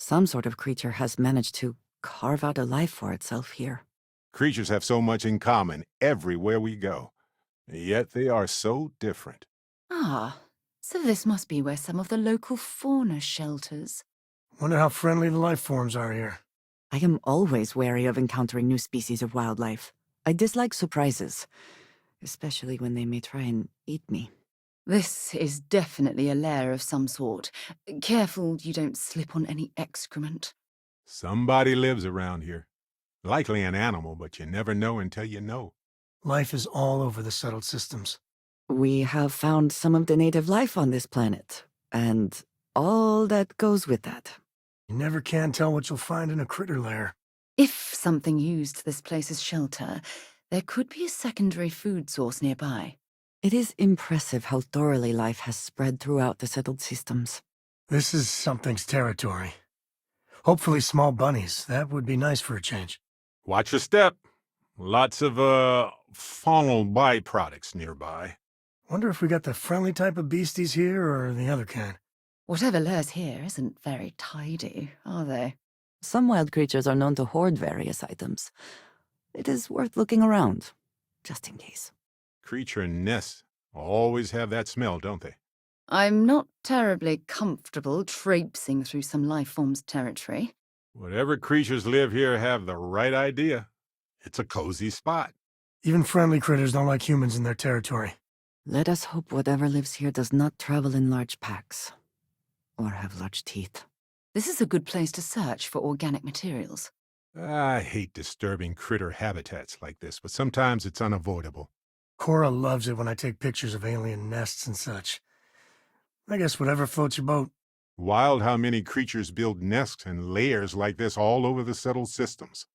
Some sort of creature has managed to carve out a life for itself here. Creatures have so much in common everywhere we go, yet they are so different. Ah, so this must be where some of the local fauna shelters. Wonder how friendly the life forms are here. I am always wary of encountering new species of wildlife. I dislike surprises, especially when they may try and eat me. This is definitely a lair of some sort. Careful you don't slip on any excrement. Somebody lives around here. Likely an animal, but you never know until you know. Life is all over the settled systems. We have found some of the native life on this planet, and all that goes with that. You never can tell what you'll find in a critter lair. If something used this place as shelter, there could be a secondary food source nearby. It is impressive how thoroughly life has spread throughout the settled systems. This is something's territory. Hopefully small bunnies. That would be nice for a change. Watch your step. Lots of, faunal byproducts nearby. Wonder if we got the friendly type of beasties here or the other kind. Whatever lairs here isn't very tidy, are they? Some wild creatures are known to hoard various items. It is worth looking around, just in case. Creature nests always have that smell, don't they? I'm not terribly comfortable traipsing through some life form's territory. Whatever creatures live here have the right idea. It's a cozy spot. Even friendly critters don't like humans in their territory. Let us hope whatever lives here does not travel in large packs, or have large teeth. This is a good place to search for organic materials. I hate disturbing critter habitats like this, but sometimes it's unavoidable. Cora loves it when I take pictures of alien nests and such. I guess whatever floats your boat. Wild how many creatures build nests and lairs like this all over the settled systems.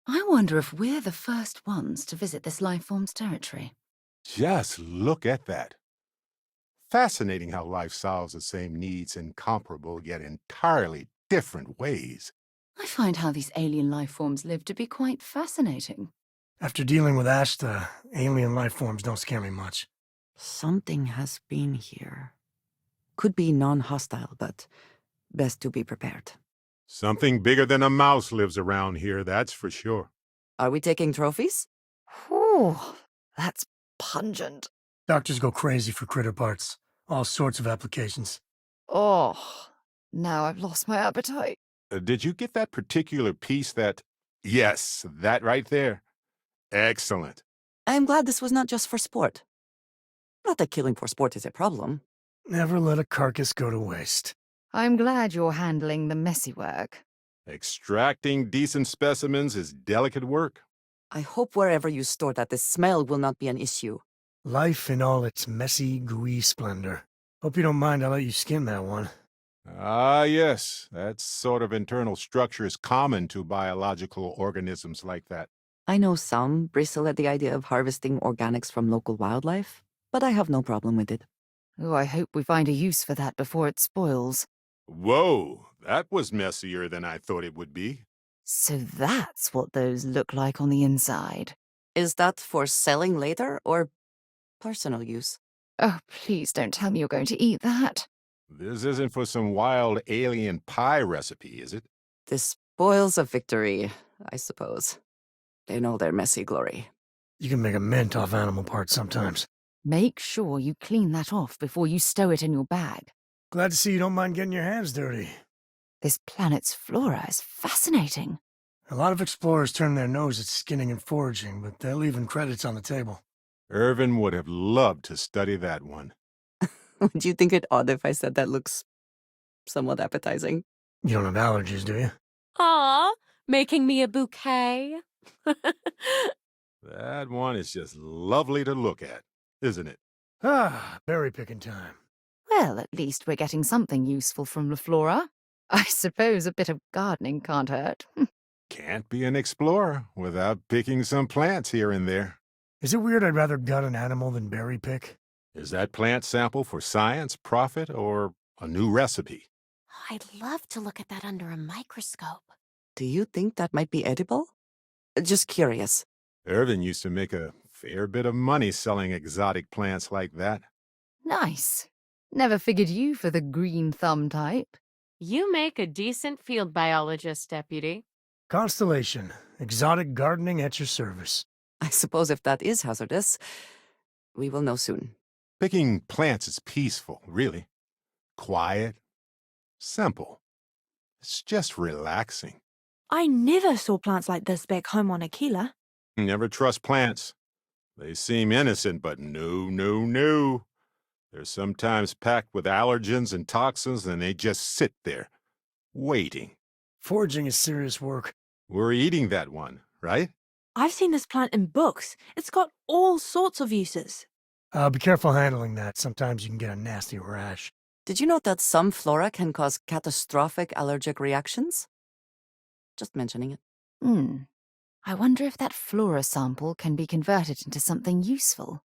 I wonder if we're the first ones to visit this life form's territory. Just look at that. Fascinating how life solves the same needs in comparable yet entirely different ways. I find how these alien life forms live to be quite fascinating. After dealing with Ashta, alien life forms don't scare me much. Something has been here. Could be non-hostile, but best to be prepared. Something bigger than a mouse lives around here, that's for sure. Are we taking trophies? Whew, that's pungent. Doctors go crazy for critter parts. All sorts of applications. Oh, now I've lost my appetite. Did you get that particular piece that... Yes, that right there. Excellent. I am glad this was not just for sport. Not that killing for sport is a problem. Never let a carcass go to waste. I'm glad you're handling the messy work. Extracting decent specimens is delicate work. I hope wherever you store that the smell will not be an issue. Life in all its messy, gooey splendor. Hope you don't mind I let you skin that one. Ah, yes, that sort of internal structure is common to biological organisms like that. I know some bristle at the idea of harvesting organics from local wildlife, but I have no problem with it. Oh, I hope we find a use for that before it spoils. Whoa, that was messier than I thought it would be. So that's what those look like on the inside. Is that for selling later or personal use? Oh, please don't tell me you're going to eat that. This isn't for some wild alien pie recipe, is it? The spoils of victory, I suppose. They know their messy glory. You can make a mint off animal parts sometimes. Make sure you clean that off before you stow it in your bag. Glad to see you don't mind getting your hands dirty. This planet's flora is fascinating. A lot of explorers turn their nose at skinning and foraging, but they're leaving credits on the table. Irvin would have loved to study that one. Would you think it odd if I said that looks somewhat appetizing? You don't have allergies, do you? Aw, making me a bouquet. That one is just lovely to look at, isn't it? Ah, berry picking time. Well, at least we're getting something useful from the flora. I suppose a bit of gardening can't hurt. Can't be an explorer without picking some plants here and there. Is it weird I'd rather gut an animal than berry pick? Is that plant sample for science, profit, or a new recipe? I'd love to look at that under a microscope. Do you think that might be edible? Just curious. Irvin used to make a fair bit of money selling exotic plants like that. Nice. Never figured you for the green thumb type. You make a decent field biologist, Deputy. Constellation, exotic gardening at your service. I suppose if that is hazardous, we will know soon. Picking plants is peaceful, really. Quiet, simple. It's just relaxing. I never saw plants like this back home on Aquila. Never trust plants. They seem innocent, but no. They're sometimes packed with allergens and toxins, and they just sit there, waiting. Foraging is serious work. We're eating that one, right? I've seen this plant in books. It's got all sorts of uses. Be careful handling that. Sometimes you can get a nasty rash. Did you know that some flora can cause catastrophic allergic reactions? Just mentioning it. I wonder if that flora sample can be converted into something useful.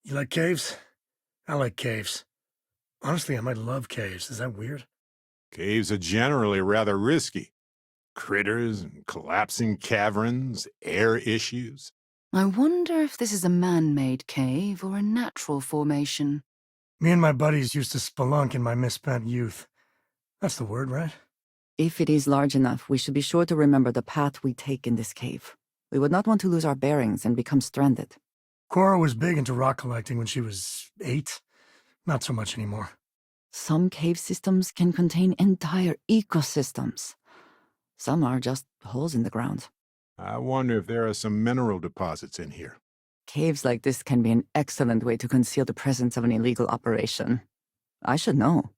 You like caves? I like caves. Honestly, I might love caves. Is that weird? Caves are generally rather risky. Critters and collapsing caverns, air issues. I wonder if this is a man-made cave or a natural formation. Me and my buddies used to spelunk in my misspent youth. That's the word, right? If it is large enough, we should be sure to remember the path we take in this cave. We would not want to lose our bearings and become stranded. Cora was big into rock collecting when she was 8. Not so much anymore. Some cave systems can contain entire ecosystems. Some are just holes in the ground. I wonder if there are some mineral deposits in here. Caves like this can be an excellent way to conceal the presence of an illegal operation. I should know.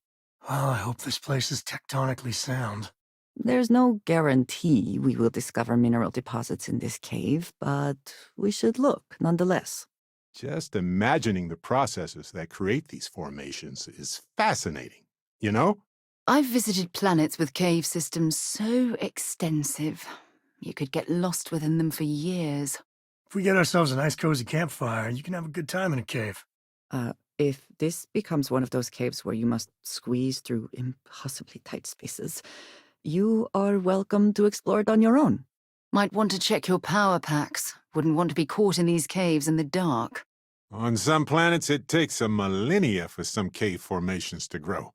Well, I hope this place is tectonically sound. There's no guarantee we will discover mineral deposits in this cave, but we should look nonetheless. Just imagining the processes that create these formations is fascinating, you know? I've visited planets with cave systems so extensive. You could get lost within them for years. If we get ourselves a nice cozy campfire, you can have a good time in a cave. If this becomes one of those caves where you must squeeze through impossibly tight spaces, you are welcome to explore it on your own. Might want to check your power packs. Wouldn't want to be caught in these caves in the dark. On some planets, it takes a millennia for some cave formations to grow.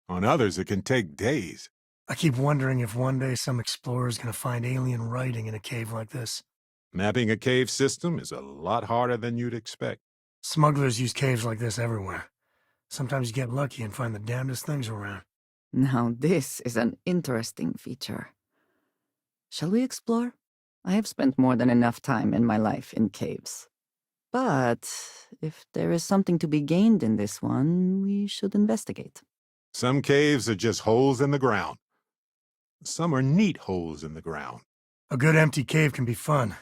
On others, it can take days. I keep wondering if one day some explorer's gonna find alien writing in a cave like this. Mapping a cave system is a lot harder than you'd expect. Smugglers use caves like this everywhere. Sometimes you get lucky and find the damnedest things around. Now this is an interesting feature. Shall we explore? I have spent more than enough time in my life in caves. But if there is something to be gained in this one, we should investigate. Some caves are just holes in the ground. Some are neat holes in the ground. A good empty cave can be fun.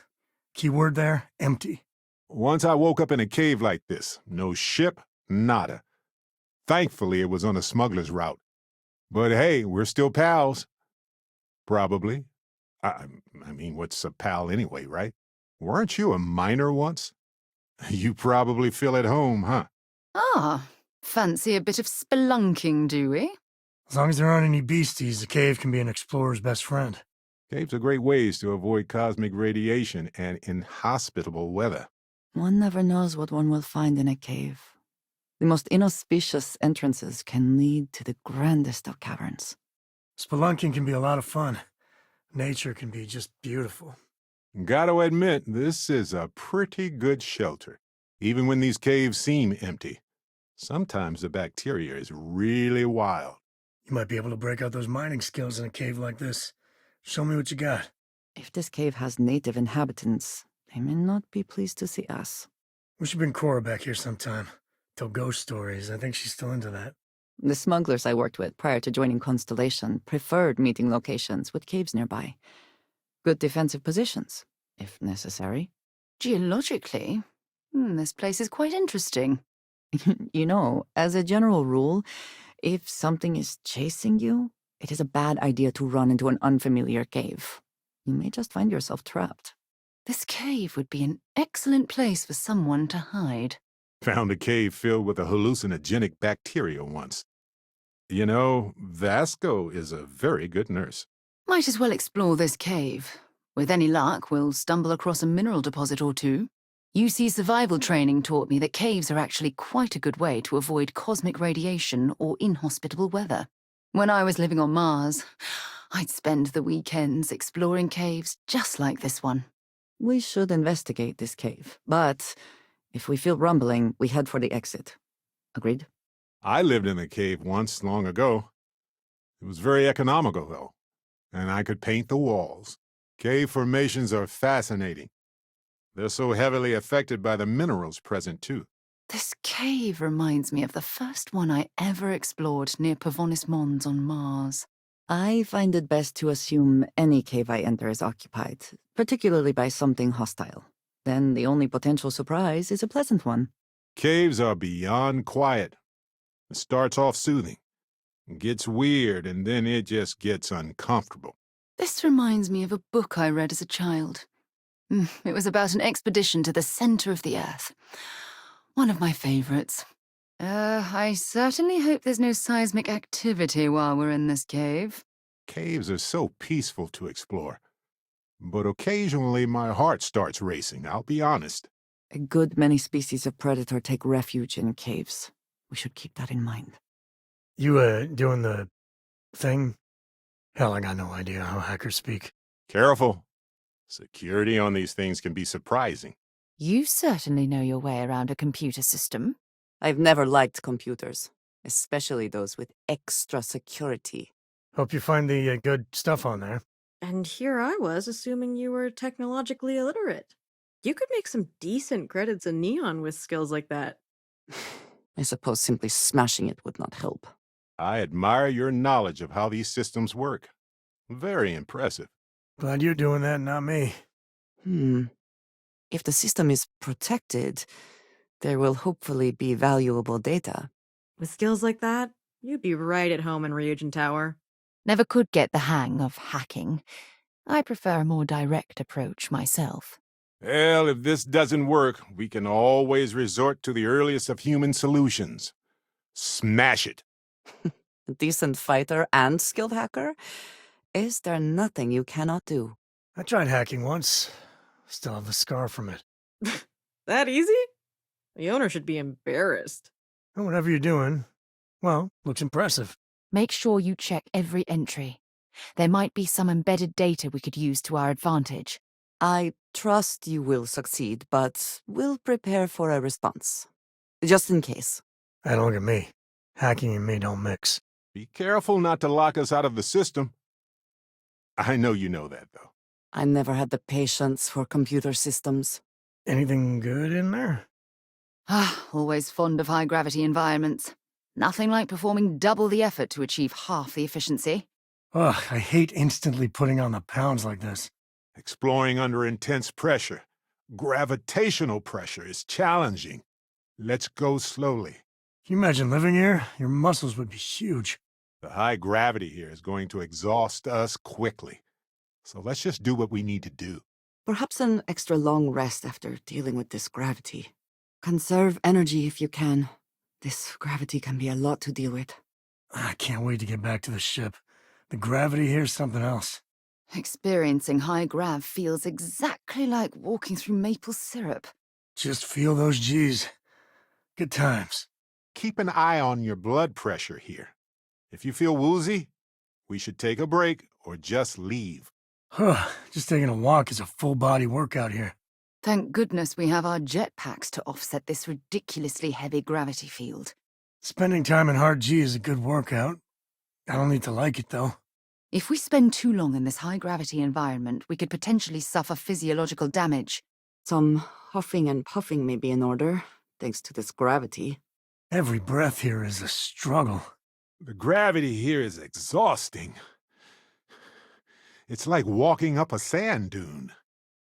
Key word there, empty. Once I woke up in a cave like this. No ship, nada. Thankfully, it was on a smuggler's route. But hey, we're still pals. Probably. I mean, what's a pal anyway, right? Weren't you a miner once? You probably feel at home, huh? Ah, fancy a bit of spelunking, do we? As long as there aren't any beasties, the cave can be an explorer's best friend. Caves are great ways to avoid cosmic radiation and inhospitable weather. One never knows what one will find in a cave. The most inauspicious entrances can lead to the grandest of caverns. Spelunking can be a lot of fun. Nature can be just beautiful. Gotta admit, this is a pretty good shelter, even when these caves seem empty. Sometimes the bacteria is really wild. You might be able to break out those mining skills in a cave like this. Show me what you got. If this cave has native inhabitants, they may not be pleased to see us. We should bring Cora back here sometime. Tell ghost stories. I think she's still into that. The smugglers I worked with prior to joining Constellation preferred meeting locations with caves nearby. Good defensive positions, if necessary. Geologically, this place is quite interesting. You know, as a general rule, if something is chasing you, it is a bad idea to run into an unfamiliar cave. You may just find yourself trapped. This cave would be an excellent place for someone to hide. Found a cave filled with a hallucinogenic bacteria once. You know, Vasco is a very good nurse. Might as well explore this cave. With any luck, we'll stumble across a mineral deposit or two. UC survival training taught me that caves are actually quite a good way to avoid cosmic radiation or inhospitable weather. When I was living on Mars, I'd spend the weekends exploring caves just like this one. We should investigate this cave, but if we feel rumbling, we head for the exit. Agreed? I lived in a cave once long ago. It was very economical, though, and I could paint the walls. Cave formations are fascinating. They're so heavily affected by the minerals present, too. This cave reminds me of the first one I ever explored near Pavonis Mons on Mars. I find it best to assume any cave I enter is occupied, particularly by something hostile. Then the only potential surprise is a pleasant one. Caves are beyond quiet. It starts off soothing, gets weird, and then it just gets uncomfortable. This reminds me of a book I read as a child. It was about an expedition to the center of the Earth. One of my favorites. I certainly hope there's no seismic activity while we're in this cave. Caves are so peaceful to explore. But occasionally my heart starts racing, I'll be honest. A good many species of predator take refuge in caves. We should keep that in mind. You, doing the thing? Hell, I got no idea how hackers speak. Careful. Security on these things can be surprising. You certainly know your way around a computer system. I've never liked computers, especially those with extra security. Hope you find the good stuff on there. And here I was assuming you were technologically illiterate. You could make some decent credits in Neon with skills like that. I suppose simply smashing it would not help. I admire your knowledge of how these systems work. Very impressive. Glad you're doing that, not me. If the system is protected, there will hopefully be valuable data. With skills like that, you'd be right at home in Reagent Tower. Never could get the hang of hacking. I prefer a more direct approach myself. Well, if this doesn't work, we can always resort to the earliest of human solutions. Smash it. A decent fighter and skilled hacker? Is there nothing you cannot do? I tried hacking once. Still have a scar from it. That easy? The owner should be embarrassed. And whatever you're doing, well, looks impressive. Make sure you check every entry. There might be some embedded data we could use to our advantage. I trust you will succeed, but we'll prepare for a response. Just in case. Hey, don't look at me. Hacking and me don't mix. Be careful not to lock us out of the system. I know you know that, though. I never had the patience for computer systems. Anything good in there? Always fond of high-gravity environments. Nothing like performing double the effort to achieve half the efficiency. Ugh, I hate instantly putting on the pounds like this. Exploring under intense pressure, gravitational pressure, is challenging. Let's go slowly. Can you imagine living here? Your muscles would be huge. The high gravity here is going to exhaust us quickly. So let's just do what we need to do. Perhaps an extra long rest after dealing with this gravity. Conserve energy if you can. This gravity can be a lot to deal with. I can't wait to get back to the ship. The gravity here's something else. Experiencing high grav feels exactly like walking through maple syrup. Just feel those G's. Good times. Keep an eye on your blood pressure here. If you feel woozy, we should take a break or just leave. Just taking a walk is a full-body workout here. Thank goodness we have our jetpacks to offset this ridiculously heavy gravity field. Spending time in hard G is a good workout. I don't need to like it, though. If we spend too long in this high-gravity environment, we could potentially suffer physiological damage. Some huffing and puffing may be in order, thanks to this gravity. Every breath here is a struggle. The gravity here is exhausting. It's like walking up a sand dune.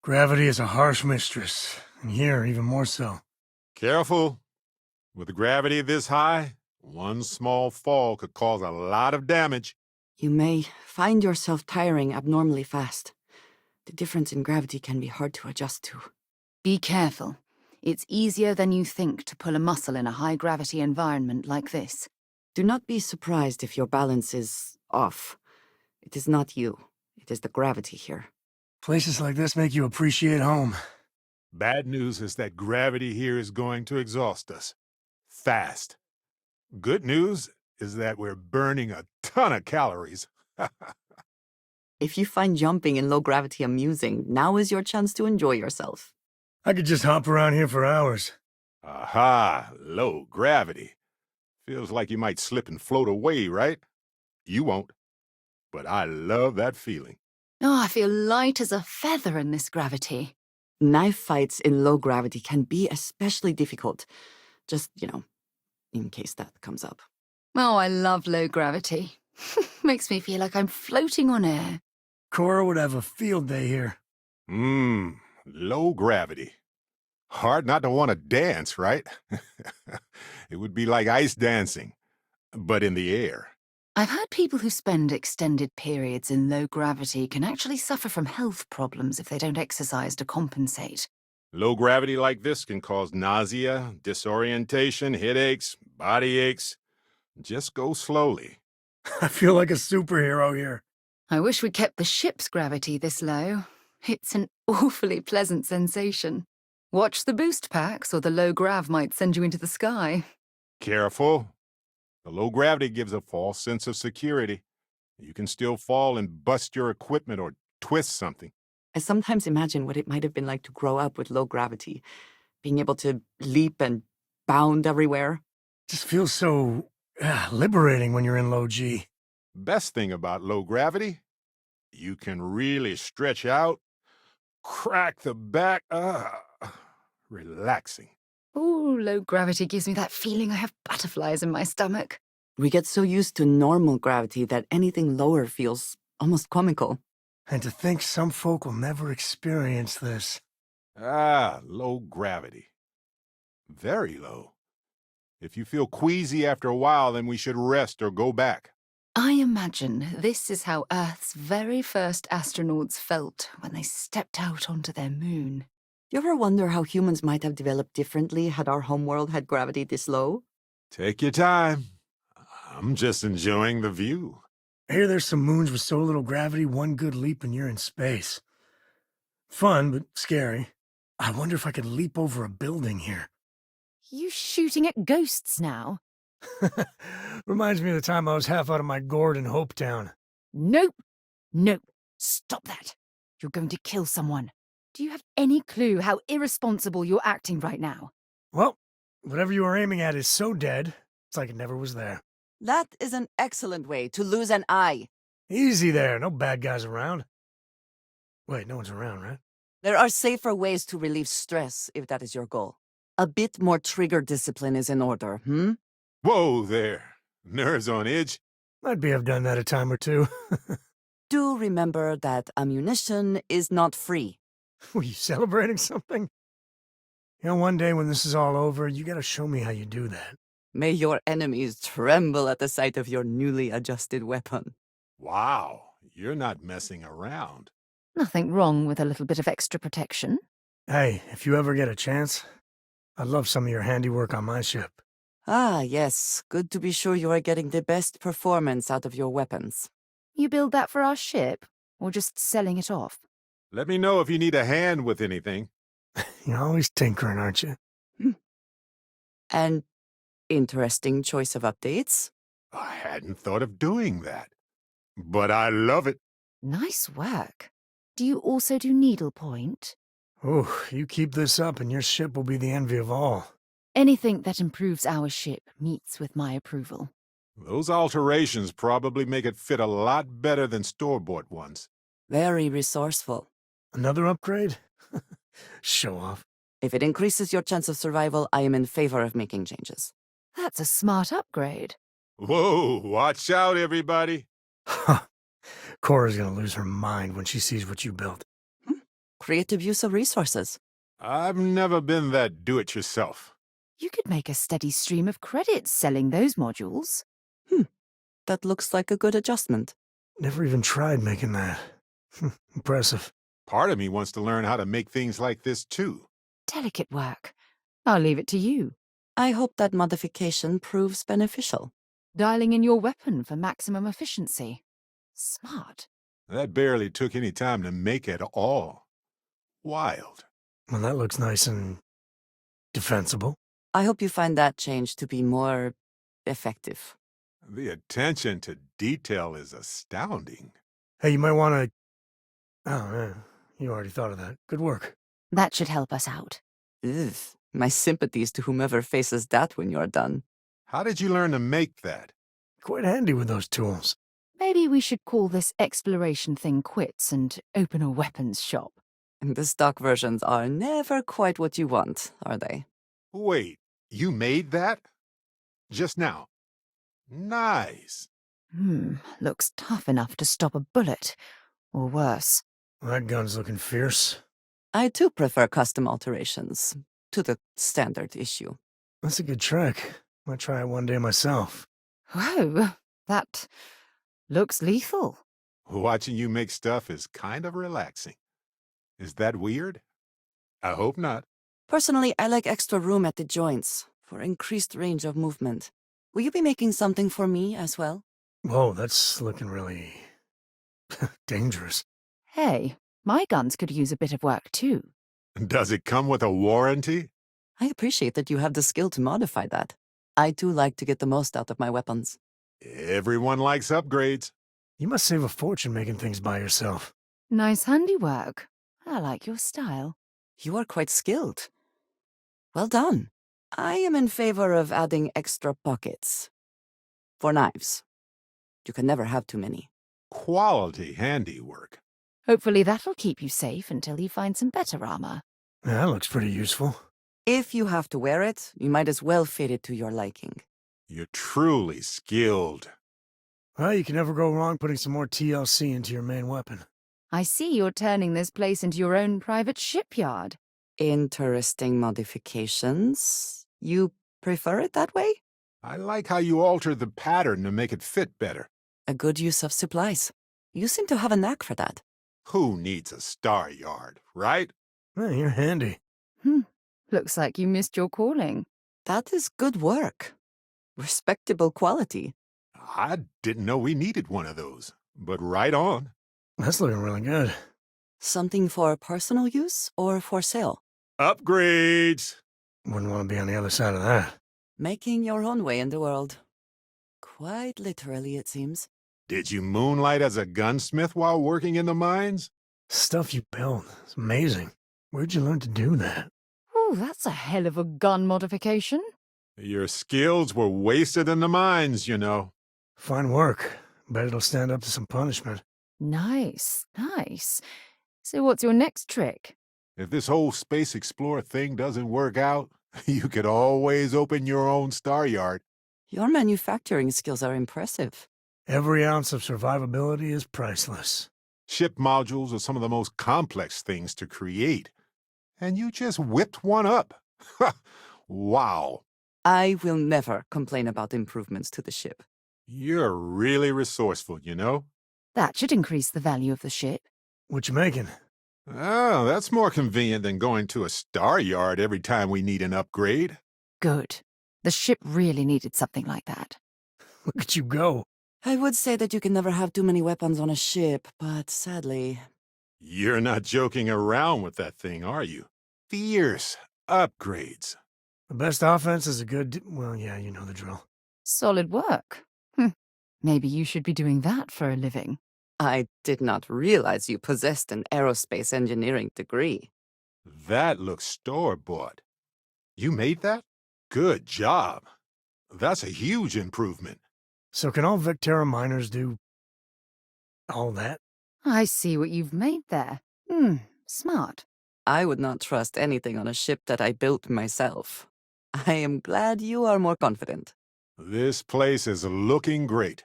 Gravity is a harsh mistress, and here even more so. Careful. With gravity this high, one small fall could cause a lot of damage. You may find yourself tiring abnormally fast. The difference in gravity can be hard to adjust to. Be careful. It's easier than you think to pull a muscle in a high-gravity environment like this. Do not be surprised if your balance is off. It is not you. It is the gravity here. Places like this make you appreciate home. Bad news is that gravity here is going to exhaust us. Fast. Good news is that we're burning a ton of calories. If you find jumping in low gravity amusing, now is your chance to enjoy yourself. I could just hop around here for hours. Aha, low gravity. Feels like you might slip and float away, right? You won't. But I love that feeling. Oh, I feel light as a feather in this gravity. Knife fights in low gravity can be especially difficult. Just, in case that comes up. Oh, I love low gravity. Makes me feel like I'm floating on air. Cora would have a field day here. Low gravity. Hard not to want to dance, right? It would be like ice dancing, but in the air. I've heard people who spend extended periods in low gravity can actually suffer from health problems if they don't exercise to compensate. Low gravity like this can cause nausea, disorientation, headaches, body aches. Just go slowly. I feel like a superhero here. I wish we kept the ship's gravity this low. It's an awfully pleasant sensation. Watch the boost packs, or the low grav might send you into the sky. Careful. The low gravity gives a false sense of security. You can still fall and bust your equipment or twist something. I sometimes imagine what it might have been like to grow up with low gravity, being able to leap and bound everywhere. Just feels so liberating when you're in low G. Best thing about low gravity, you can really stretch out, crack the back. Relaxing. Ooh, low gravity gives me that feeling I have butterflies in my stomach. We get so used to normal gravity that anything lower feels almost comical. And to think some folk will never experience this. Low gravity. Very low. If you feel queasy after a while, then we should rest or go back. I imagine this is how Earth's very first astronauts felt when they stepped out onto their moon. You ever wonder how humans might have developed differently had our homeworld had gravity this low? Take your time. I'm just enjoying the view. I hear there's some moons with so little gravity, one good leap and you're in space. Fun, but scary. I wonder if I could leap over a building here. You shooting at ghosts now? Reminds me of the time I was half out of my gourd in Hopetown. Nope. Nope. Stop that. You're going to kill someone. Do you have any clue how irresponsible you're acting right now? Well, whatever you were aiming at is so dead, it's like it never was there. That is an excellent way to lose an eye. Easy there, no bad guys around. Wait, no one's around, right? There are safer ways to relieve stress, if that is your goal. A bit more trigger discipline is in order, Whoa there. Nerves on edge? Might be I've done that a time or two. Do remember that ammunition is not free. Were you celebrating something? You know, one day when this is all over, you gotta show me how you do that. May your enemies tremble at the sight of your newly adjusted weapon. Wow, you're not messing around. Nothing wrong with a little bit of extra protection. Hey, if you ever get a chance, I'd love some of your handiwork on my ship. Ah, yes. Good to be sure you are getting the best performance out of your weapons. You build that for our ship, or just selling it off? Let me know if you need a hand with anything. You're always tinkering, aren't you? And interesting choice of updates. I hadn't thought of doing that. But I love it. Nice work. Do you also do needlepoint? Oh, you keep this up and your ship will be the envy of all. Anything that improves our ship meets with my approval. Those alterations probably make it fit a lot better than store-bought ones. Very resourceful. Another upgrade? Show off. If it increases your chance of survival, I am in favor of making changes. That's a smart upgrade. Whoa, watch out, everybody. Cora's gonna lose her mind when she sees what you built. Creative use of resources. I've never been that do-it-yourself. You could make a steady stream of credits selling those modules. That looks like a good adjustment. Never even tried making that. Impressive. Part of me wants to learn how to make things like this, too. Delicate work. I'll leave it to you. I hope that modification proves beneficial. Dialing in your weapon for maximum efficiency. Smart. That barely took any time to make at all. Wild. Well, that looks nice and defensible. I hope you find that change to be more effective. The attention to detail is astounding. Hey, you might want to... Oh, yeah. You already thought of that. Good work. That should help us out. Ugh, my sympathies to whomever faces that when you're done. How did you learn to make that? Quite handy with those tools. Maybe we should call this exploration thing quits and open a weapons shop. The stock versions are never quite what you want, are they? Wait, you made that? Just now. Nice. Looks tough enough to stop a bullet. Or worse. That gun's looking fierce. I too prefer custom alterations to the standard issue. That's a good trick. Might try it one day myself. Whoa, that looks lethal. Watching you make stuff is kind of relaxing. Is that weird? I hope not. Personally, I like extra room at the joints for increased range of movement. Will you be making something for me as well? Whoa, that's looking really... dangerous. Hey, my guns could use a bit of work too. Does it come with a warranty? I appreciate that you have the skill to modify that. I too like to get the most out of my weapons. Everyone likes upgrades. You must save a fortune making things by yourself. Nice handiwork. I like your style. You are quite skilled. Well done. I am in favor of adding extra pockets. For knives. You can never have too many. Quality handiwork. Hopefully that'll keep you safe until you find some better armor. Yeah, that looks pretty useful. If you have to wear it, you might as well fit it to your liking. You're truly skilled. Well, you can never go wrong putting some more TLC into your main weapon. I see you're turning this place into your own private shipyard. Interesting modifications. You prefer it that way? I like how you altered the pattern to make it fit better. A good use of supplies. You seem to have a knack for that. Who needs a star yard, right? Well, you're handy. Looks like you missed your calling. That is good work. Respectable quality. I didn't know we needed one of those, but right on. That's looking really good. Something for personal use or for sale? Upgrades! Wouldn't want to be on the other side of that. Making your own way in the world. Quite literally, it seems. Did you moonlight as a gunsmith while working in the mines? Stuff you build. It's amazing. Where'd you learn to do that? Ooh, that's a hell of a gun modification. Your skills were wasted in the mines, you know. Fine work. Bet it'll stand up to some punishment. Nice, nice. So what's your next trick? If this whole space explorer thing doesn't work out, you could always open your own star yard. Your manufacturing skills are impressive. Every ounce of survivability is priceless. Ship modules are some of the most complex things to create. And you just whipped one up. Wow. I will never complain about improvements to the ship. You're really resourceful, you know? That should increase the value of the ship. What you making? Oh, that's more convenient than going to a star yard every time we need an upgrade. Good. The ship really needed something like that. Look at you go. I would say that you can never have too many weapons on a ship, but sadly... You're not joking around with that thing, are you? Fierce upgrades. The best offense is a good... Well, yeah, you know the drill. Solid work. Maybe you should be doing that for a living. I did not realize you possessed an aerospace engineering degree. That looks store-bought. You made that? Good job. That's a huge improvement. So can all Vectera miners do... all that? I see what you've made there. Smart. I would not trust anything on a ship that I built myself. I am glad you are more confident. This place is looking great.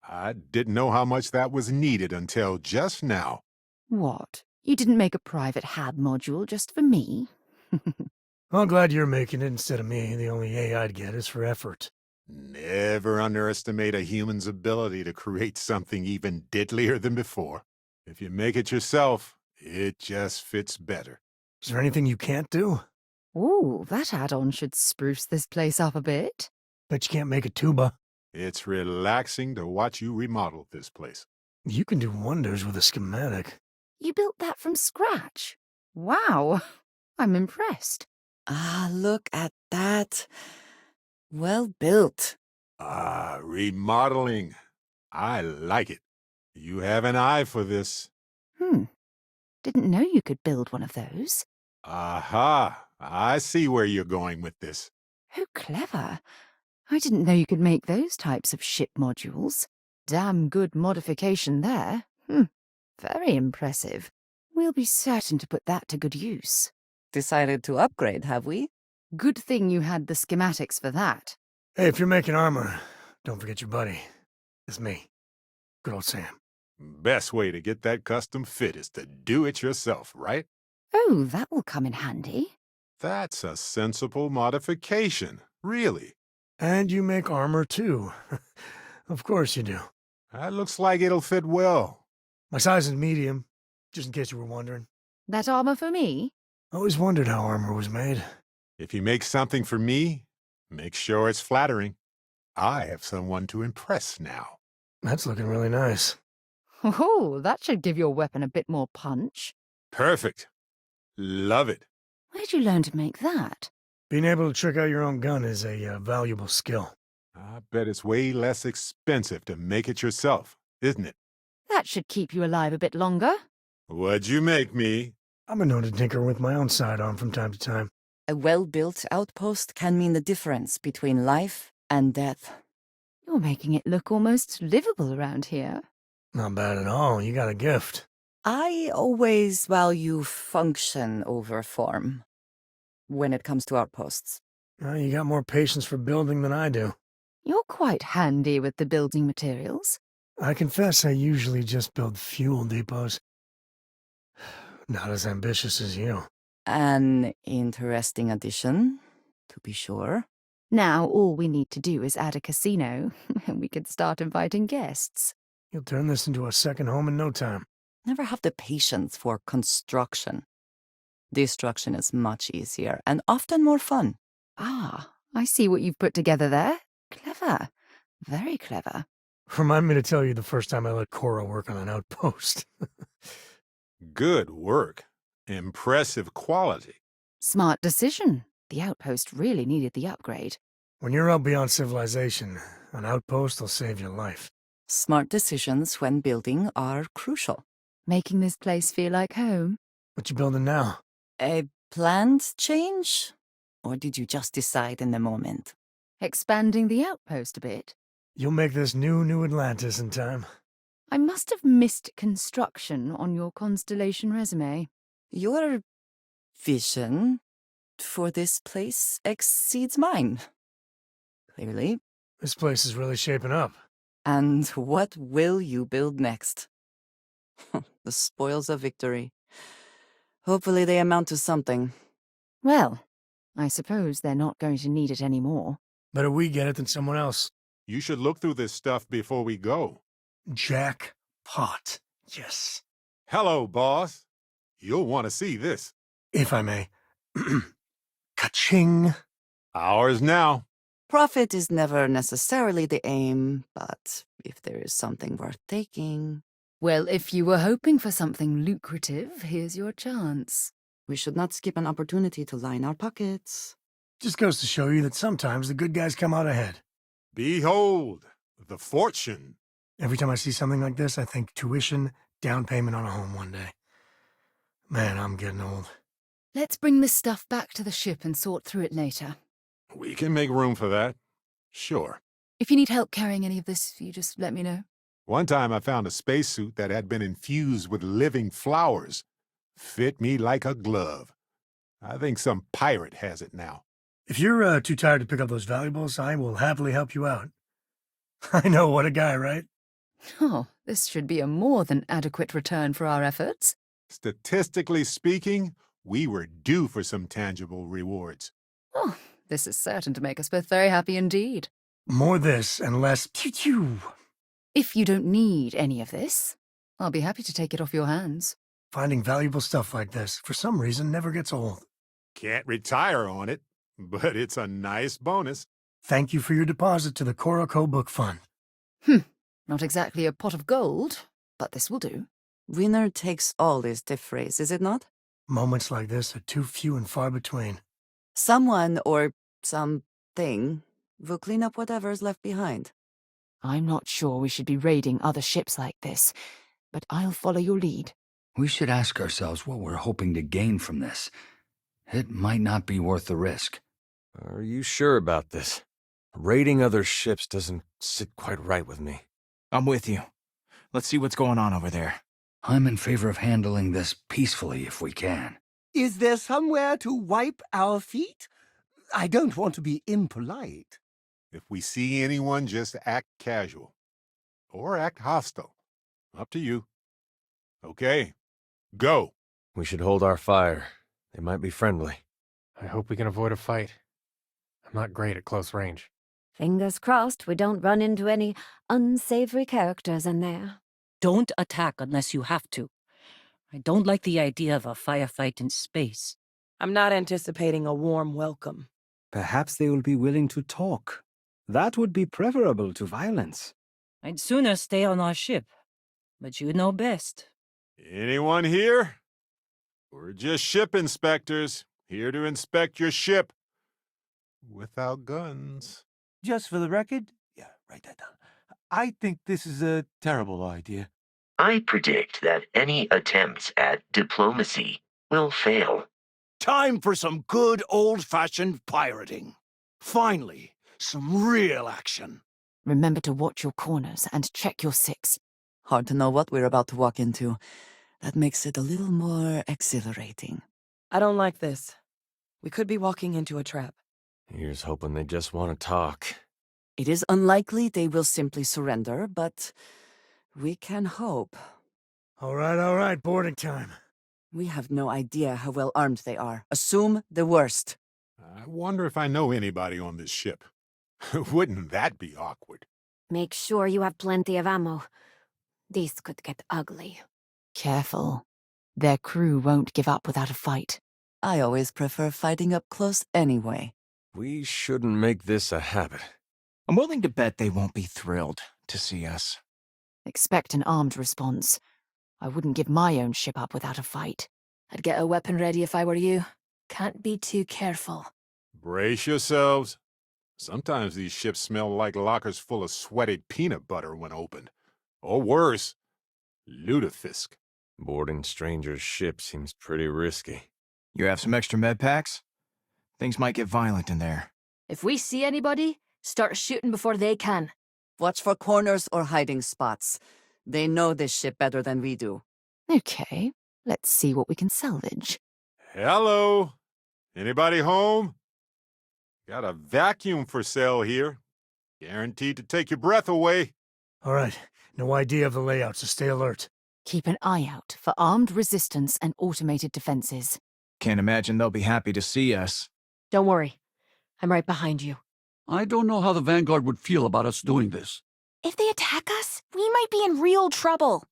I didn't know how much that was needed until just now. What? You didn't make a private HAB module just for me? I'm glad you're making it instead of me. The only A I'd get is for effort. Never underestimate a human's ability to create something even deadlier than before. If you make it yourself, it just fits better. Is there anything you can't do? Ooh, that add-on should spruce this place up a bit. Bet you can't make a tuba. It's relaxing to watch you remodel this place. You can do wonders with a schematic. You built that from scratch? Wow, I'm impressed. Ah, look at that. Well built. Remodeling. I like it. You have an eye for this. Didn't know you could build one of those. Aha! I see where you're going with this. Oh, clever. I didn't know you could make those types of ship modules. Damn good modification there. Very impressive. We'll be certain to put that to good use. Decided to upgrade, have we? Good thing you had the schematics for that. Hey, if you're making armor, don't forget your buddy. It's me. Good old Sam. Best way to get that custom fit is to do it yourself, right? Oh, that will come in handy. That's a sensible modification, really. And you make armor, too. Of course you do. That looks like it'll fit well. My size is medium, just in case you were wondering. That armor for me? I always wondered how armor was made. If you make something for me, make sure it's flattering. I have someone to impress now. That's looking really nice. Oh, that should give your weapon a bit more punch. Perfect. Love it. Where'd you learn to make that? Being able to trick out your own gun is a valuable skill. I bet it's way less expensive to make it yourself, isn't it? That should keep you alive a bit longer. What'd you make me? I'm a known to tinker with my own sidearm from time to time. A well-built outpost can mean the difference between life and death. You're making it look almost livable around here. Not bad at all. You got a gift. I always value function over form when it comes to outposts. You got more patience for building than I do. You're quite handy with the building materials. I confess I usually just build fuel depots. Not as ambitious as you. An interesting addition, to be sure. Now all we need to do is add a casino, and we can start inviting guests. You'll turn this into a second home in no time. Never have the patience for construction. Destruction is much easier and often more fun. Ah, I see what you've put together there. Clever. Very clever. Remind me to tell you the first time I let Cora work on an outpost. Good work. Impressive quality. Smart decision. The outpost really needed the upgrade. When you're out beyond civilization, an outpost will save your life. Smart decisions when building are crucial. Making this place feel like home. What you building now? A planned change? Or did you just decide in the moment? Expanding the outpost a bit. You'll make this new Atlantis in time. I must have missed construction on your Constellation resume. Your vision for this place exceeds mine. Clearly. This place is really shaping up. And what will you build next? The spoils of victory. Hopefully they amount to something. Well, I suppose they're not going to need it anymore. Better we get it than someone else. You should look through this stuff before we go. Jackpot. Yes. Hello, boss. You'll want to see this. If I may. Ka-ching. Ours now. Profit is never necessarily the aim, but if there is something worth taking... Well, if you were hoping for something lucrative, here's your chance. We should not skip an opportunity to line our pockets. Just goes to show you that sometimes the good guys come out ahead. Behold, the fortune. Every time I see something like this, I think tuition, down payment on a home one day. Man, I'm getting old. Let's bring this stuff back to the ship and sort through it later. We can make room for that. Sure. If you need help carrying any of this, you just let me know. One time I found a spacesuit that had been infused with living flowers. Fit me like a glove. I think some pirate has it now. If you're too tired to pick up those valuables, I will happily help you out. I know, what a guy, right? Oh, this should be a more than adequate return for our efforts. Statistically speaking, we were due for some tangible rewards. Oh, this is certain to make us both very happy indeed. More this and less pew-pew. If you don't need any of this, I'll be happy to take it off your hands. Finding valuable stuff like this, for some reason, never gets old. Can't retire on it, but it's a nice bonus. Thank you for your deposit to the Koroko Book Fund. Not exactly a pot of gold, but this will do. Winner takes all is the phrase, is it not? Moments like this are too few and far between. Someone or something We'll clean up whatever's left behind. I'm not sure we should be raiding other ships like this, but I'll follow your lead. We should ask ourselves what we're hoping to gain from this. It might not be worth the risk. Are you sure about this? Raiding other ships doesn't sit quite right with me. I'm with you. Let's see what's going on over there. I'm in favor of handling this peacefully if we can. Is there somewhere to wipe our feet? I don't want to be impolite. If we see anyone, just act casual. Or act hostile. Up to you. Okay, go. We should hold our fire. They might be friendly. I hope we can avoid a fight. I'm not great at close range. Fingers crossed we don't run into any unsavory characters in there. Don't attack unless you have to. I don't like the idea of a firefight in space. I'm not anticipating a warm welcome. Perhaps they will be willing to talk. That would be preferable to violence. I'd sooner stay on our ship, but you know best. Anyone here? We're just ship inspectors, here to inspect your ship. Without guns. Just for the record, write that down. I think this is a terrible idea. I predict that any attempts at diplomacy will fail. Time for some good old-fashioned pirating. Finally, some real action. Remember to watch your corners and check your six. Hard to know what we're about to walk into. That makes it a little more exhilarating. I don't like this. We could be walking into a trap. Here's hoping they just want to talk. It is unlikely they will simply surrender, but we can hope. All right, boarding time. We have no idea how well armed they are. Assume the worst. I wonder if I know anybody on this ship. Wouldn't that be awkward? Make sure you have plenty of ammo. This could get ugly. Careful. Their crew won't give up without a fight. I always prefer fighting up close anyway. We shouldn't make this a habit. I'm willing to bet they won't be thrilled to see us. Expect an armed response. I wouldn't give my own ship up without a fight. I'd get a weapon ready if I were you. Can't be too careful. Brace yourselves. Sometimes these ships smell like lockers full of sweated peanut butter when opened. Or worse, lutefisk. Boarding strangers' ship seems pretty risky. You have some extra med packs? Things might get violent in there. If we see anybody, start shooting before they can. Watch for corners or hiding spots. They know this ship better than we do. Okay, let's see what we can salvage. Hello? Anybody home? Got a vacuum for sale here. Guaranteed to take your breath away. All right, no idea of the layout, so stay alert. Keep an eye out for armed resistance and automated defenses. Can't imagine they'll be happy to see us. Don't worry. I'm right behind you. I don't know how the Vanguard would feel about us doing this. If they attack us, we might be in real trouble.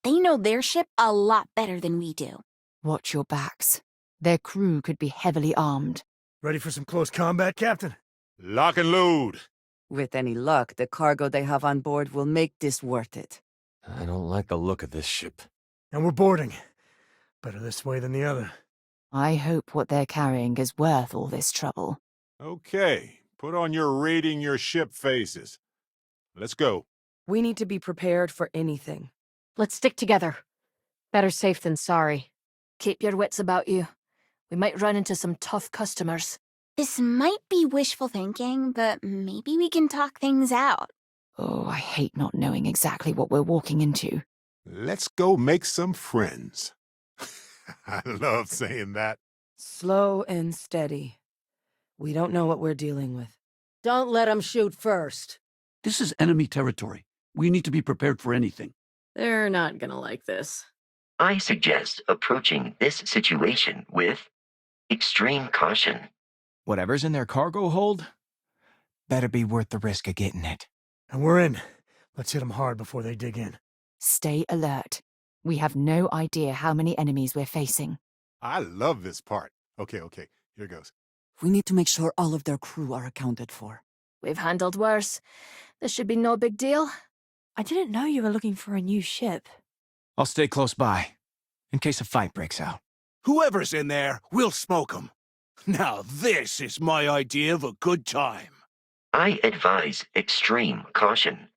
They know their ship a lot better than we do. Watch your backs. Their crew could be heavily armed. Ready for some close combat, Captain? Lock and load. With any luck, the cargo they have on board will make this worth it. I don't like the look of this ship. And we're boarding. Better this way than the other. I hope what they're carrying is worth all this trouble. Okay, put on your raiding your ship faces. Let's go. We need to be prepared for anything. Let's stick together. Better safe than sorry. Keep your wits about you. We might run into some tough customers. This might be wishful thinking, but maybe we can talk things out. Oh, I hate not knowing exactly what we're walking into. Let's go make some friends. I love saying that. Slow and steady. We don't know what we're dealing with. Don't let them shoot first. This is enemy territory. We need to be prepared for anything. They're not gonna like this. I suggest approaching this situation with extreme caution. Whatever's in their cargo hold, better be worth the risk of getting it. And we're in. Let's hit them hard before they dig in. Stay alert. We have no idea how many enemies we're facing. I love this part. Okay, here goes. We need to make sure all of their crew are accounted for. We've handled worse. This should be no big deal. I didn't know you were looking for a new ship. I'll stay close by, in case a fight breaks out. Whoever's in there, we'll smoke 'em. Now this is my idea of a good time. I advise extreme caution.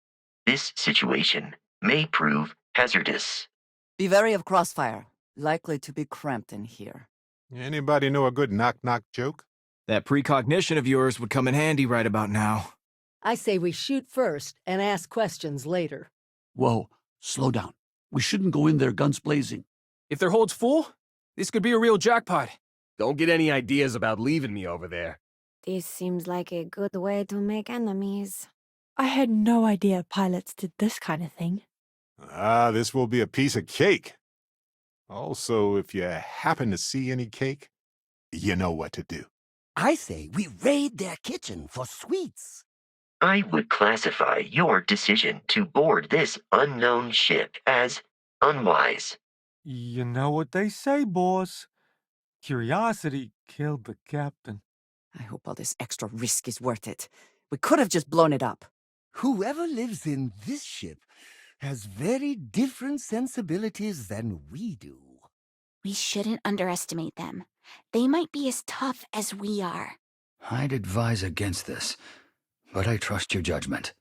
This situation may prove hazardous. Be wary of crossfire. Likely to be cramped in here. Anybody know a good knock-knock joke? That precognition of yours would come in handy right about now. I say we shoot first and ask questions later. Whoa, slow down. We shouldn't go in there guns blazing. If their hold's full, this could be a real jackpot. Don't get any ideas about leaving me over there. This seems like a good way to make enemies. I had no idea pilots did this kind of thing. This will be a piece of cake. Also, if you happen to see any cake, you know what to do. I say we raid their kitchen for sweets. I would classify your decision to board this unknown ship as unwise. You know what they say, boss. Curiosity killed the captain. I hope all this extra risk is worth it. We could have just blown it up. Whoever lives in this ship has very different sensibilities than we do. We shouldn't underestimate them. They might be as tough as we are. I'd advise against this, but I trust your judgment.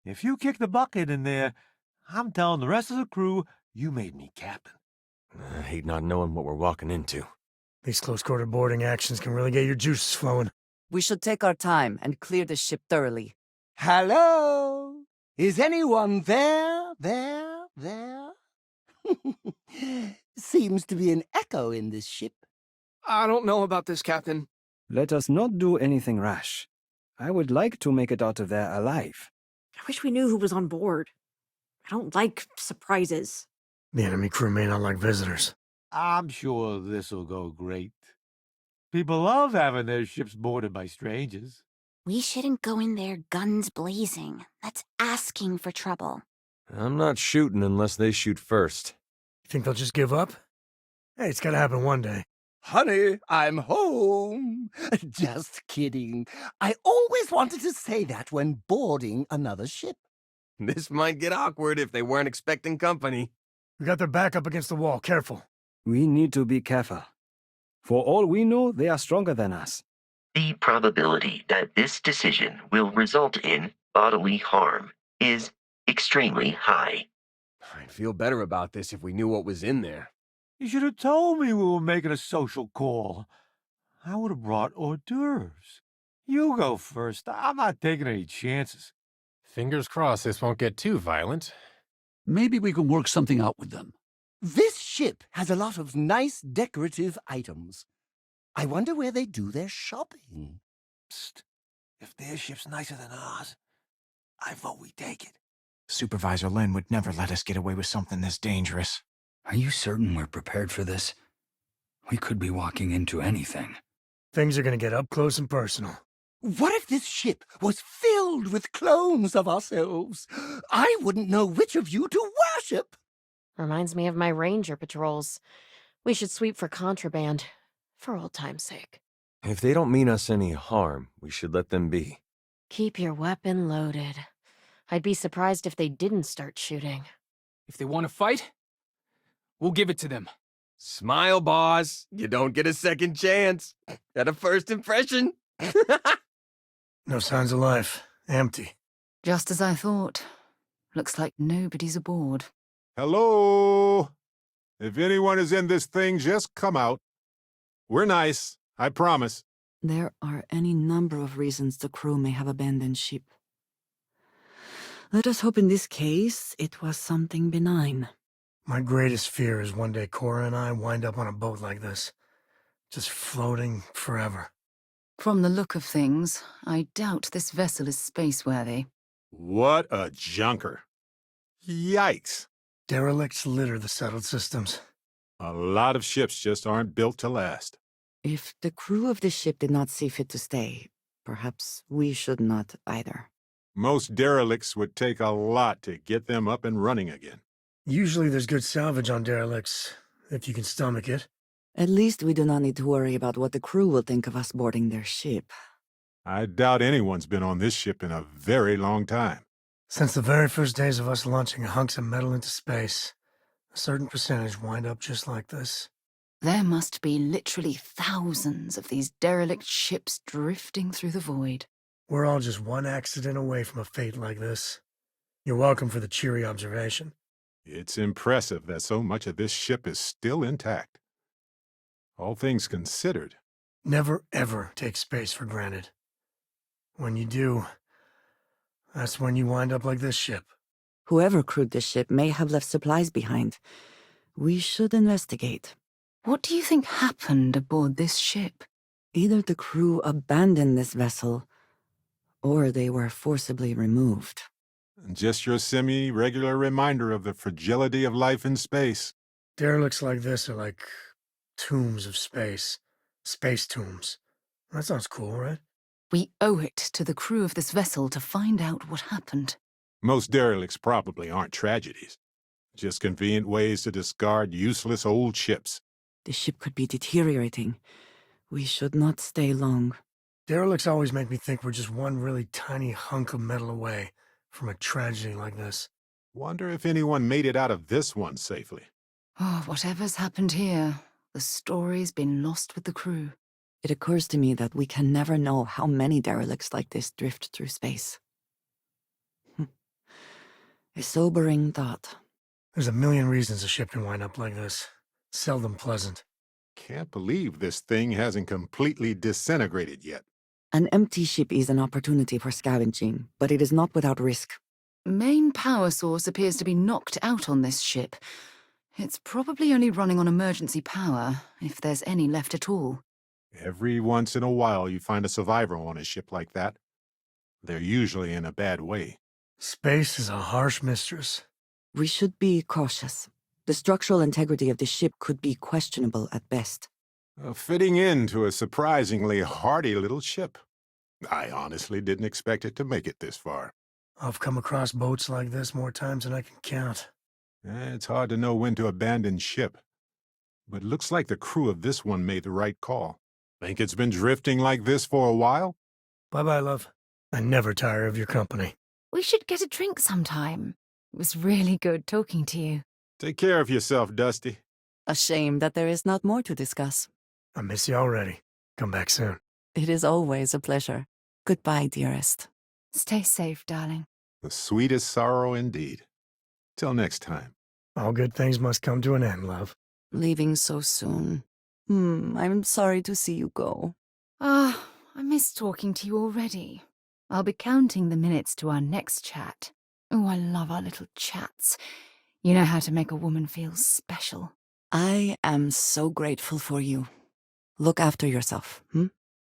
If you kick the bucket in there, I'm telling the rest of the crew you made me captain. I hate not knowing what we're walking into. These close-quarter boarding actions can really get your juices flowing. We should take our time and clear the ship thoroughly. Hello? Is anyone there? Seems to be an echo in this ship. I don't know about this, Captain. Let us not do anything rash. I would like to make it out of there alive. I wish we knew who was on board. I don't like surprises. The enemy crew may not like visitors. I'm sure this'll go great. People love having their ships boarded by strangers. We shouldn't go in there guns blazing. That's asking for trouble. I'm not shooting unless they shoot first. You think they'll just give up? Hey, it's gotta happen one day. Honey, I'm home. Just kidding. I always wanted to say that when boarding another ship. This might get awkward if they weren't expecting company. We got their back up against the wall. Careful. We need to be careful. For all we know, they are stronger than us. The probability that this decision will result in bodily harm is extremely high. I'd feel better about this if we knew what was in there. You should have told me we were making a social call. I would have brought hors d'oeuvres. You go first. I'm not taking any chances. Fingers crossed this won't get too violent. Maybe we can work something out with them. This ship has a lot of nice decorative items. I wonder where they do their shopping. Psst. If their ship's nicer than ours, I vote we take it. Supervisor Lin would never let us get away with something this dangerous. Are you certain we're prepared for this? We could be walking into anything. Things are gonna get up close and personal. What if this ship was filled with clones of ourselves? I wouldn't know which of you to worship. Reminds me of my ranger patrols. We should sweep for contraband, for old time's sake. If they don't mean us any harm, we should let them be. Keep your weapon loaded. I'd be surprised if they didn't start shooting. If they want to fight, we'll give it to them. Smile, boss. You don't get a second chance. At a first impression. No signs of life. Empty. Just as I thought. Looks like nobody's aboard. Hello? If anyone is in this thing, just come out. We're nice, I promise. There are any number of reasons the crew may have abandoned ship. Let us hope in this case it was something benign. My greatest fear is one day Cora and I wind up on a boat like this. Just floating forever. From the look of things, I doubt this vessel is spaceworthy. What a junker. Yikes. Derelicts litter the settled systems. A lot of ships just aren't built to last. If the crew of the ship did not see fit to stay, perhaps we should not either. Most derelicts would take a lot to get them up and running again. Usually there's good salvage on derelicts, if you can stomach it. At least we do not need to worry about what the crew will think of us boarding their ship. I doubt anyone's been on this ship in a very long time. Since the very first days of us launching hunks of metal into space, a certain percentage wind up just like this. There must be literally thousands of these derelict ships drifting through the void. We're all just one accident away from a fate like this. You're welcome for the cheery observation. It's impressive that so much of this ship is still intact. All things considered. Never, ever take space for granted. When you do, that's when you wind up like this ship. Whoever crewed this ship may have left supplies behind. We should investigate. What do you think happened aboard this ship? Either the crew abandoned this vessel, or they were forcibly removed. Just your semi-regular reminder of the fragility of life in space. Derelicts like this are like tombs of space. Space tombs. That sounds cool, right? We owe it to the crew of this vessel to find out what happened. Most derelicts probably aren't tragedies. Just convenient ways to discard useless old ships. The ship could be deteriorating. We should not stay long. Derelicts always make me think we're just one really tiny hunk of metal away from a tragedy like this. Wonder if anyone made it out of this one safely. Oh, whatever's happened here, the story's been lost with the crew. It occurs to me that we can never know how many derelicts like this drift through space. A sobering thought. There's a million reasons a ship can wind up like this. Seldom pleasant. Can't believe this thing hasn't completely disintegrated yet. An empty ship is an opportunity for scavenging, but it is not without risk. Main power source appears to be knocked out on this ship. It's probably only running on emergency power, if there's any left at all. Every once in a while you find a survivor on a ship like that. They're usually in a bad way. Space is a harsh mistress. We should be cautious. The structural integrity of the ship could be questionable at best. Fitting into a surprisingly hardy little ship. I honestly didn't expect it to make it this far. I've come across boats like this more times than I can count. It's hard to know when to abandon ship. But looks like the crew of this one made the right call. Think it's been drifting like this for a while? Bye-bye, love. I never tire of your company. We should get a drink sometime. It was really good talking to you. Take care of yourself, Dusty. A shame that there is not more to discuss. I miss you already. Come back soon. It is always a pleasure. Goodbye, dearest. Stay safe, darling. The sweetest sorrow indeed. Till next time. All good things must come to an end, love. Leaving so soon. I'm sorry to see you go. Ah, I miss talking to you already. I'll be counting the minutes to our next chat. Oh, I love our little chats. You know how to make a woman feel special. I am so grateful for you. Look after yourself,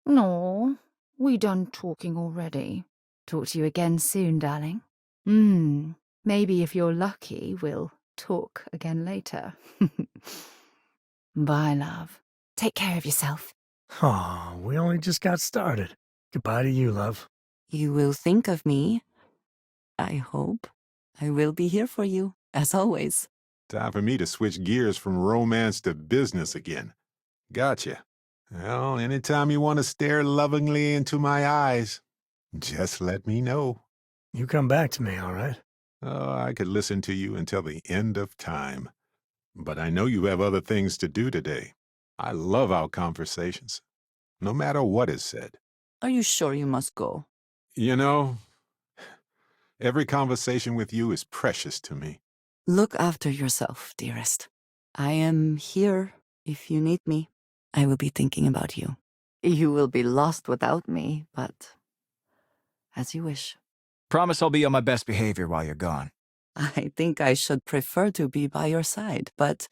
No, we done talking already. Talk to you again soon, darling. Maybe if you're lucky, we'll talk again later. Bye, love. Take care of yourself. Aw, we only just got started. Goodbye to you, love. You will think of me. I hope. I will be here for you, as always. Time for me to switch gears from romance to business again. Gotcha. Well, anytime you want to stare lovingly into my eyes, just let me know. You come back to me, all right? Oh, I could listen to you until the end of time. But I know you have other things to do today. I love our conversations, no matter what is said. Are you sure you must go? You know, every conversation with you is precious to me. Look after yourself, dearest. I am here if you need me. I will be thinking about you. You will be lost without me, but as you wish. Promise I'll be on my best behavior while you're gone. I think I should prefer to be by your side, but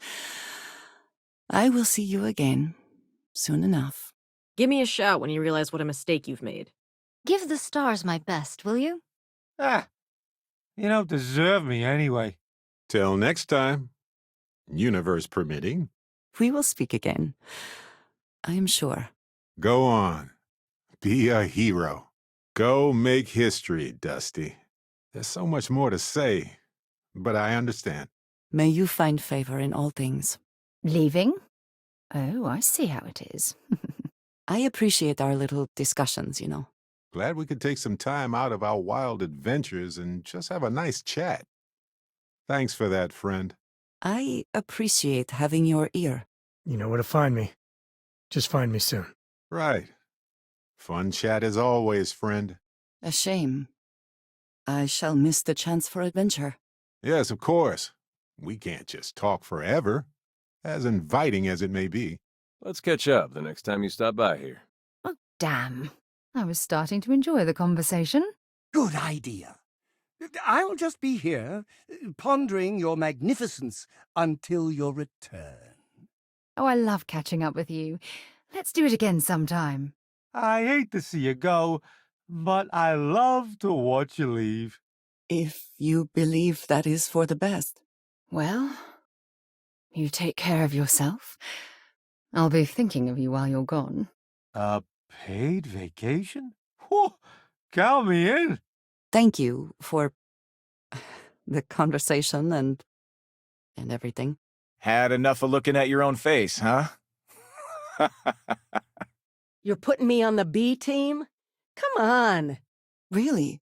I will see you again soon enough. Give me a shout when you realize what a mistake you've made. Give the stars my best, will you? Ah, you don't deserve me anyway. Till next time, universe permitting. We will speak again. I am sure. Go on. Be a hero. Go make history, Dusty. There's so much more to say, but I understand. May you find favor in all things. Leaving? Oh, I see how it is. I appreciate our little discussions, you know. Glad we could take some time out of our wild adventures and just have a nice chat. Thanks for that, friend. I appreciate having your ear. You know where to find me. Just find me soon. Right. Fun chat as always, friend. A shame. I shall miss the chance for adventure. Yes, of course. We can't just talk forever, as inviting as it may be. Let's catch up the next time you stop by here. Oh, damn. I was starting to enjoy the conversation. Good idea. I'll just be here, pondering your magnificence until your return. Oh, I love catching up with you. Let's do it again sometime. I hate to see you go, but I love to watch you leave. If you believe that is for the best. Well, you take care of yourself. I'll be thinking of you while you're gone. A paid vacation? Whew, count me in. Thank you for the conversation and everything. Had enough of looking at your own face, huh? You're putting me on the B team? Come on. Really?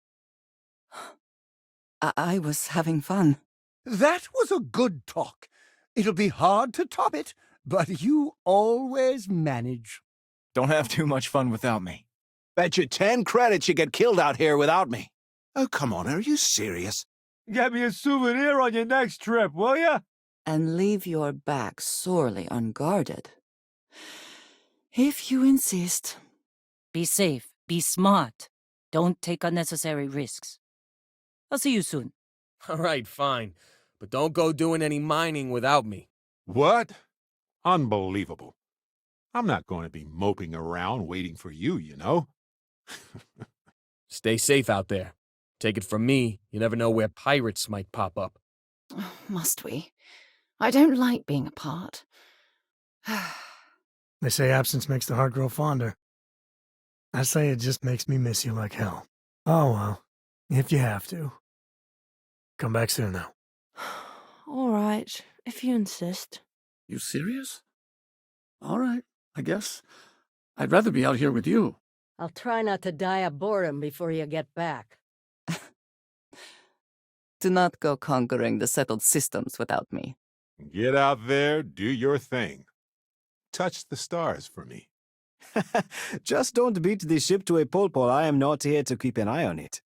I was having fun. That was a good talk. It'll be hard to top it, but you always manage. Don't have too much fun without me. Bet you 10 credits you get killed out here without me. Oh, come on, are you serious? Get me a souvenir on your next trip, will ya? And leave your back sorely unguarded. If you insist. Be safe. Be smart. Don't take unnecessary risks. I'll see you soon. All right, fine. But don't go doing any mining without me. What? Unbelievable. I'm not going to be moping around waiting for you, you know. Stay safe out there. Take it from me, you never know where pirates might pop up. Must we? I don't like being apart. They say absence makes the heart grow fonder. I say it just makes me miss you like hell. Oh well, if you have to. Come back soon, though. All right, if you insist. You serious? All right, I guess. I'd rather be out here with you. I'll try not to die of boredom before you get back. Do not go conquering the settled systems without me. Get out there, do your thing. Touch the stars for me. Just don't beat the ship to a pulp. I am not here to keep an eye on it.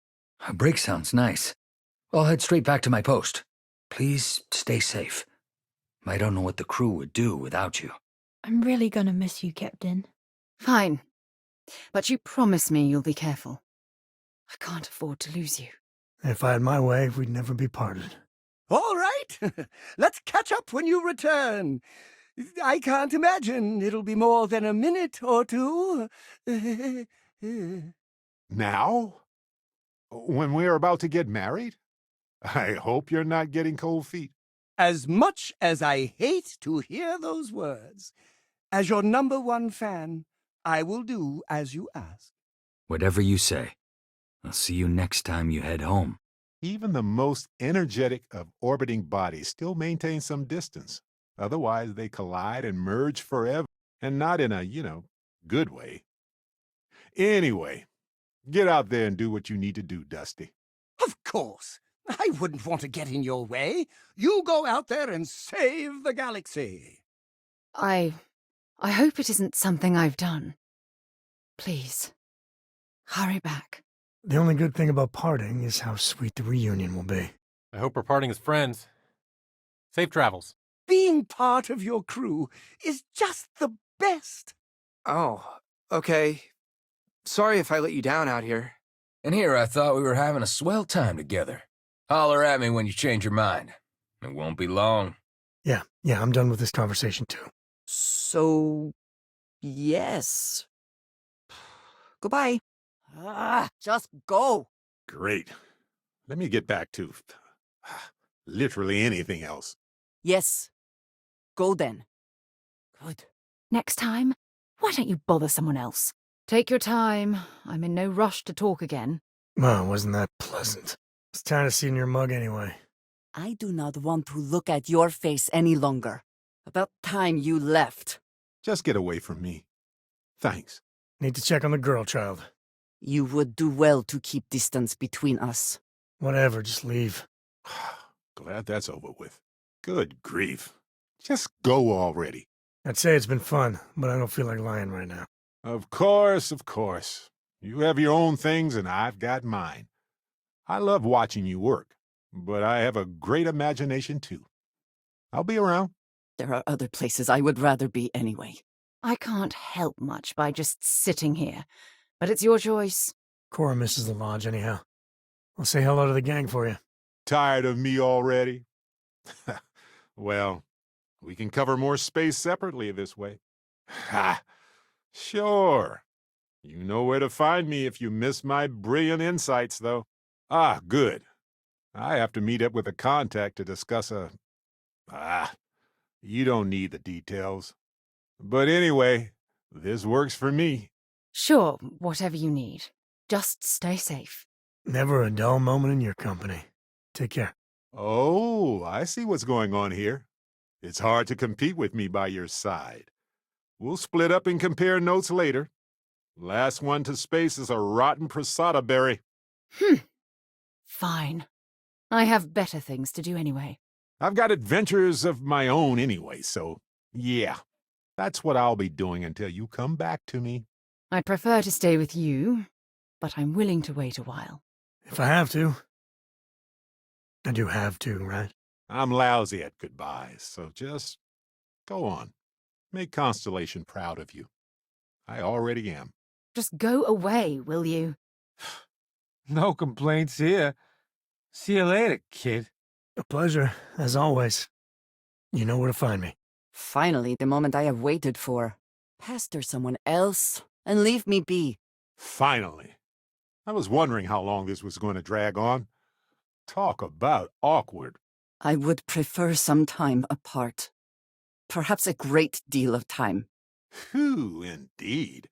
A break sounds nice. I'll head straight back to my post. Please stay safe. I don't know what the crew would do without you. I'm really gonna miss you, Captain. Fine. But you promise me you'll be careful. I can't afford to lose you. If I had my way, we'd never be parted. All right, let's catch up when you return. I can't imagine it'll be more than a minute or two. Now? When we're about to get married? I hope you're not getting cold feet. As much as I hate to hear those words, as your #1 fan, I will do as you ask. Whatever you say. I'll see you next time you head home. Even the most energetic of orbiting bodies still maintain some distance. Otherwise, they collide and merge forever, and not in a, good way. Anyway, get out there and do what you need to do, Dusty. Of course. I wouldn't want to get in your way. You go out there and save the galaxy. I hope it isn't something I've done. Please, hurry back. The only good thing about parting is how sweet the reunion will be. I hope we're parting as friends. Safe travels. Being part of your crew is just the best. Oh, okay. Sorry if I let you down out here. And here I thought we were having a swell time together. Holler at me when you change your mind. It won't be long. Yeah, I'm done with this conversation too. So, yes. Goodbye. Just go. Great. Let me get back to literally anything else. Yes. Go then. Good. Next time, why don't you bother someone else? Take your time. I'm in no rush to talk again. Well, wasn't that pleasant? It's time to see in your mug anyway. I do not want to look at your face any longer. About time you left. Just get away from me. Thanks. Need to check on the girl child. You would do well to keep distance between us. Whatever, just leave. Glad that's over with. Good grief. Just go already. I'd say it's been fun, but I don't feel like lying right now. Of course, of course. You have your own things, and I've got mine. I love watching you work, but I have a great imagination, too. I'll be around. There are other places I would rather be anyway. I can't help much by just sitting here, but it's your choice. Cora misses the lodge anyhow. I'll say hello to the gang for you. Tired of me already? Well, we can cover more space separately this way. Ha! Sure. You know where to find me if you miss my brilliant insights, though. Ah, good. I have to meet up with a contact to discuss a... you don't need the details. But anyway, this works for me. Sure, whatever you need. Just stay safe. Never a dull moment in your company. Take care. Oh, I see what's going on here. It's hard to compete with me by your side. We'll split up and compare notes later. Last one to space is a rotten prasada berry. Fine. I have better things to do anyway. I've got adventures of my own anyway, so yeah. That's what I'll be doing until you come back to me. I'd prefer to stay with you, but I'm willing to wait a while. If I have to. I do have to, right? I'm lousy at goodbyes, so just go on. Make Constellation proud of you. I already am. Just go away, will you? No complaints here. See you later, kid. A pleasure, as always. You know where to find me. Finally, the moment I have waited for. Pester someone else and leave me be. Finally. I was wondering how long this was going to drag on. Talk about awkward. I would prefer some time apart. Perhaps a great deal of time. Phew, indeed.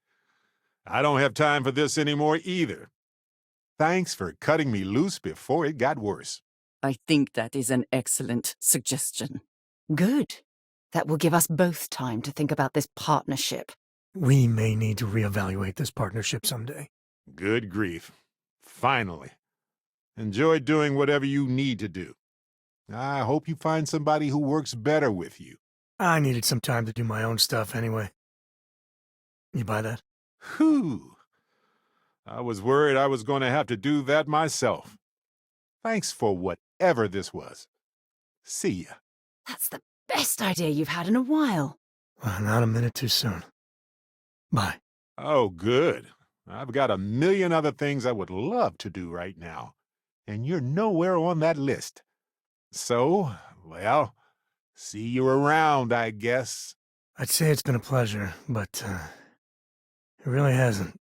I don't have time for this anymore either. Thanks for cutting me loose before it got worse. I think that is an excellent suggestion. Good. That will give us both time to think about this partnership. We may need to reevaluate this partnership someday. Good grief. Finally. Enjoy doing whatever you need to do. I hope you find somebody who works better with you. I needed some time to do my own stuff anyway. You buy that? Whew. I was worried I was going to have to do that myself. Thanks for whatever this was. See ya. That's the best idea you've had in a while. Well, not a minute too soon. Bye. Oh, good. I've got a million other things I would love to do right now, and you're nowhere on that list. So, well, see you around, I guess. I'd say it's been a pleasure, but it really hasn't.